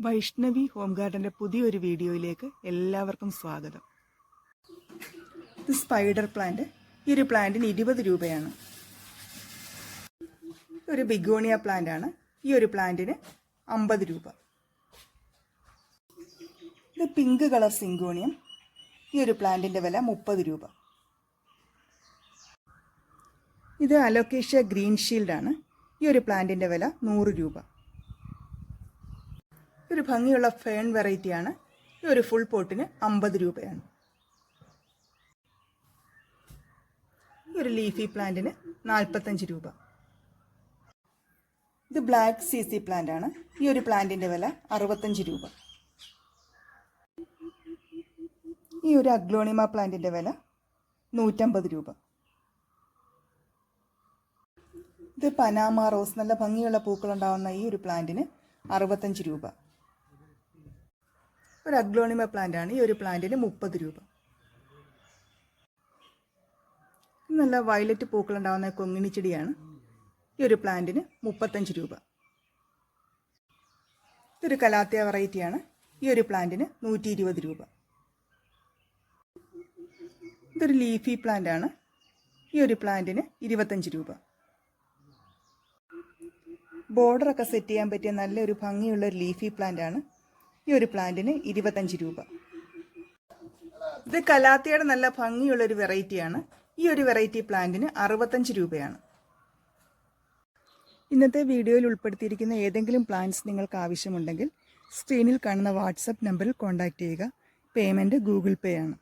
Vaishnavi home ഗാർഡൻ്റെ പുതിയൊരു വീഡിയോയിലേക്ക് എല്ലാവർക്കും സ്വാഗതം. ഇത് സ്പൈഡർ പ്ലാന്റ്. ഈ ഒരു പ്ലാന്റിന് 20 രൂപയാണ്. ഒരു ബിഗോണിയ പ്ലാന്റ് ആണ്. ഈ ഒരു പ്ലാന്റിന് 50 രൂപ. ഇത് പിങ്ക് കളർ സിങ്കോണിയം. ഈ ഒരു പ്ലാന്റിൻ്റെ വില 30 രൂപ. ഇത് അലോക്കേഷ്യ ഗ്രീൻ ഷീൽഡ് ആണ്. ഈ ഒരു പ്ലാന്റിൻ്റെ വില 100 രൂപ. ഒരു ഭംഗിയുള്ള ഫേൺ വെറൈറ്റിയാണ്. ഈ ഒരു ഫുൾ പോട്ടിന് 50 രൂപയാണ്. ഈ ഒരു ലീഫി പ്ലാന്റിന് 45 രൂപ. ഇത് ബ്ലാക്ക് CC പ്ലാന്റ് ആണ്. ഈ ഒരു പ്ലാന്റിൻ്റെ വില 65 രൂപ. ഈ ഒരു അഗ്ലോണിമ പ്ലാന്റിൻ്റെ വില 150 രൂപ. ഇത് പനാമ റോസ്. നല്ല ഭംഗിയുള്ള പൂക്കളുണ്ടാകുന്ന ഈ ഒരു പ്ലാന്റിന് 65 രൂപ. ഒരു അഗ്ലോണിമ പ്ലാന്റ് ആണ്. ഈ ഒരു പ്ലാന്റിന് 30 രൂപ. നല്ല വയലറ്റ് പൂക്കളുണ്ടാകുന്ന കൊങ്ങിണി ചെടിയാണ്. ഈ ഒരു പ്ലാന്റിന് 35 രൂപ. ഇതൊരു കലാത്തിയ വെറൈറ്റിയാണ്. ഈ ഒരു പ്ലാന്റിന് 120 രൂപ. ഇതൊരു ലീഫി പ്ലാന്റ് ആണ്. ഈ ഒരു പ്ലാന്റിന് 25 രൂപ. ബോർഡറൊക്കെ സെറ്റ് ചെയ്യാൻ പറ്റിയ നല്ലൊരു ഭംഗിയുള്ള ഒരു ലീഫി പ്ലാന്റ് ആണ്. ഈ ഒരു പ്ലാന്റിന് 25 രൂപ. ഇത് കലാത്തിയുടെ നല്ല ഭംഗിയുള്ളൊരു വെറൈറ്റിയാണ്. ഈ ഒരു വെറൈറ്റി പ്ലാന്റിന് 65 രൂപയാണ്. ഇന്നത്തെ വീഡിയോയിൽ ഉൾപ്പെടുത്തിയിരിക്കുന്ന ഏതെങ്കിലും പ്ലാന്റ്സ് നിങ്ങൾക്ക് ആവശ്യമുണ്ടെങ്കിൽ സ്ക്രീനിൽ കാണുന്ന വാട്സപ്പ് നമ്പറിൽ കോൺടാക്റ്റ് ചെയ്യുക. പേയ്മെൻറ്റ് ഗൂഗിൾ പേ ആണ്.